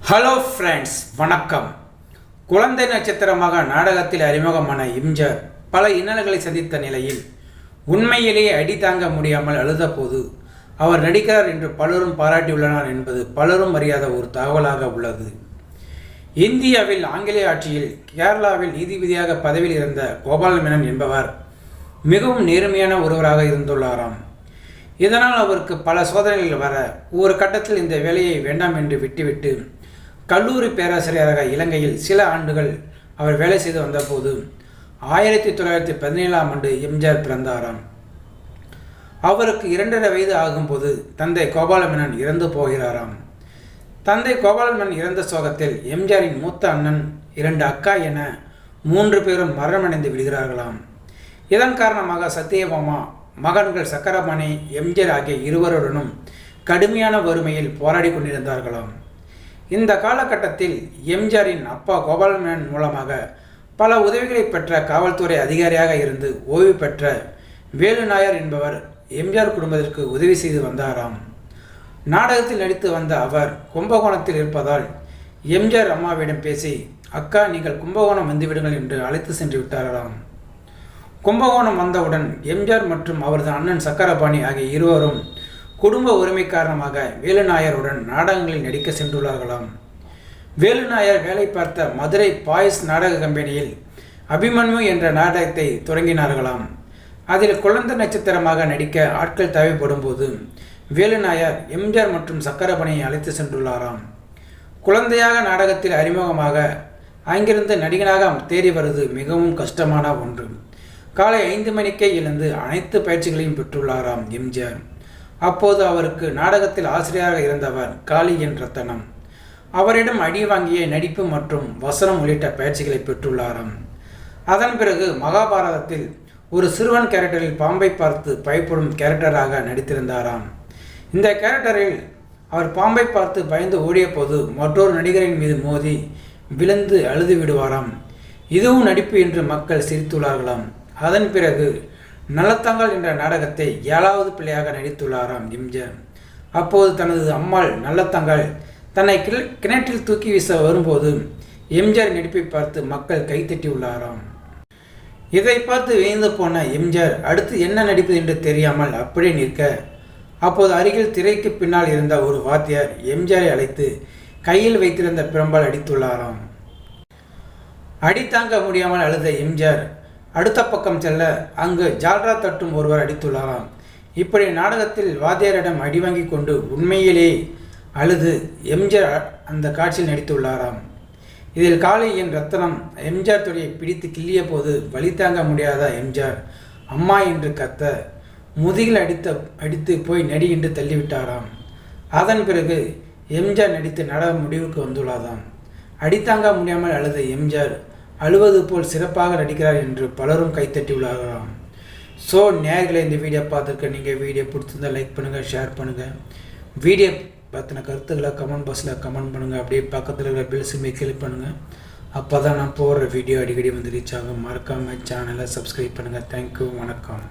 Hello friends, வணக்கம். குழந்தை நட்சத்திரமாக நாடகத்தில் அறிமுகமான எம்ஜிஆர் பல இன்னல்களை சந்தித்த நிலையில் உண்மையிலேயே அடி தாங்க முடியாமல் அழுதபோது அவர் நடிக்கிறார் என்று பலரும் பாராட்டியுள்ளனர் என்பது பலரும் அறியாத ஒரு தகவலாக உள்ளது. இந்தியாவில் ஆங்கிலேய ஆட்சியில் கேரளாவில் நீதிபதியாக பதவியில் இருந்த கோபால மேனன் என்பவர் மிகவும் நேர்மையான ஒருவராக இருந்துள்ளாராம். இதனால் அவருக்கு பல சோதனைகள் வர ஒரு கட்டத்தில் இந்த வேலையை வேண்டாம் என்று விட்டுவிட்டு கல்லூரி பேராசிரியராக இலங்கையில் சில ஆண்டுகள் அவர் வேலை செய்து வந்தபோது 1917ஆம் ஆண்டு எம்ஜிஆர் பிறந்தாராம். அவருக்கு 2½ வயது ஆகும்போது தந்தை கோபால மேனன் இறந்து போகிறாராம். தந்தை கோபால மேனன் இறந்த சோகத்தில் எம்ஜிஆரின் மூத்த அண்ணன் 2 அக்கா என 3 பேரும் மரணமடைந்து விடுகிறார்களாம். இதன் காரணமாக சத்யபாமா, மகன்கள் சக்கரபாணி, எம்ஜிஆர் ஆகிய இருவருடனும் கடுமையான வறுமையில் போராடி கொண்டிருந்தார்களாம். இந்த காலகட்டத்தில் எம்ஜிஆரின் அப்பா கோபால மேனன் மூலமாக பல உதவிகளை பெற்ற காவல்துறை அதிகாரியாக இருந்து ஓய்வு பெற்ற வேலு நாயர் என்பவர் எம்ஜிஆர் குடும்பத்திற்கு உதவி செய்து வந்தாராம். நாடகத்தில் நடித்து வந்த அவர் கும்பகோணத்தில் இருப்பதால் எம்ஜிஆர் அம்மாவிடம் பேசி, அக்கா நீங்கள் கும்பகோணம் வந்துவிடுங்கள் என்று அழைத்து சென்று விட்டாராம். கும்பகோணம் வந்தவுடன் எம்ஜிஆர் மற்றும் அவரது அண்ணன் சக்கரபாணி ஆகிய இருவரும் குடும்ப உரிமை காரணமாக வேலு நாயருடன் நாடகங்களில் நடிக்க சென்றுள்ளார்களாம். வேலு நாயர் வேலை பார்த்த மதுரை பாய்ஸ் நாடக கம்பெனியில் அபிமன்யு என்ற நாடகத்தை தொடங்கினார்களாம். அதில் குழந்தை நட்சத்திரமாக நடிக்க ஆட்கள் தேவைப்படும் போது வேலு நாயர் எம்ஜிஆர் மற்றும் சக்கரபாணியை அழைத்து சென்றுள்ளாராம். குழந்தையாக நாடகத்தில் அறிமுகமாக அங்கிருந்து நடிகனாக தேடி வருவது மிகவும் கஷ்டமான ஒன்று. காலை 5 மணிக்கே எழுந்து அனைத்து பயிற்சிகளையும் பெற்றுள்ளாராம் எம்ஜிஆர். அப்போது அவருக்கு நாடகத்தில் ஆசிரியராக இருந்தவர் காளி என் ரத்தனம். அவரிடம் அடி வாங்கிய நடிப்பு மற்றும் வசனம் உள்ளிட்ட பயிற்சிகளை பெற்றுள்ளாராம். அதன் பிறகு மகாபாரதத்தில் ஒரு சிறுவன் கேரக்டரில் பாம்பை பார்த்து பயப்படும் கேரக்டராக நடித்திருந்தாராம். இந்த கேரக்டரில் அவர் பாம்பை பார்த்து பயந்து ஓடிய போது மற்றொரு நடிகரின் மீது மோதி விழுந்து அழுது விடுவாராம். இதுவும் நடிப்பு என்று மக்கள் சிரித்துள்ளார்களாம். அதன் பிறகு நல்லத்தங்காள் என்ற நாடகத்தை 7வது பிள்ளையாக நடித்துள்ளாராம் எம்ஜிஆர். அப்போது தனது அம்மாள் நல்லத்தங்காள் தன்னை கிணற்றில் தூக்கி வீச வரும்போது எம்ஜிஆர் நடிப்பை பார்த்து மக்கள் கைத்தட்டியுள்ளாராம். இதை பார்த்து வியந்து போன எம்ஜிஆர் அடுத்து என்ன நடிப்பது என்று தெரியாமல் அப்படியே நிற்க, அப்போது அருகில் திரைக்கு பின்னால் இருந்த ஒரு வாத்தியார் எம்ஜிஆரை அழைத்து கையில் வைத்திருந்த பிரம்பால் அடித்துள்ளாராம். அடி தாங்க முடியாமல் அழுத எம்ஜிஆர் அடுத்த பக்கம் செல்ல அங்கு ஜால்ரா தட்டும் ஒருவர் அடித்துள்ளாராம். இப்படி நாடகத்தில் வாத்தியாரிடம் அடி வாங்கி கொண்டு உண்மையிலே அழுது எம்ஜிஆர் அந்த காட்சியில் நடித்துள்ளாராம். இதில் காளி என் ரத்தனம் எம்ஜிஆர் தொடையை பிடித்து கிள்ளிய போது வலி தாங்க முடியாத எம்ஜிஆர் அம்மா என்று கத்த முதுகில் அடித்து போய் நடி என்று தள்ளிவிட்டாராம். அதன் பிறகு எம்ஜிஆர் நடித்து நாடகம் முடிவுக்கு வந்துள்ளாராம். அடித்தாங்க முடியாமல் அழுத எம்ஜிஆர் அழுவது போல் சிறப்பாக நடிக்கிறார் என்று பலரும் கைத்தட்டியுள்ளார்களாம். ஸோ நேயர்களை, இந்த வீடியோ பார்த்துருக்க நீங்கள் வீடியோ பிடிச்சிருந்தால் லைக் பண்ணுங்கள், ஷேர் பண்ணுங்கள். வீடியோ பற்றின கருத்துக்களை கமெண்ட் பாக்ஸில் கமெண்ட் பண்ணுங்கள். அப்படியே பக்கத்தில் இருக்கிற பெல் சிம்மை கிளிக் பண்ணுங்கள். அப்போ தான் நான் போடுற வீடியோ அடிக்கடி வந்து ரீச் ஆகும். மறக்காமல் சேனலை சப்ஸ்கிரைப் பண்ணுங்கள். தேங்க்யூ, வணக்கம்.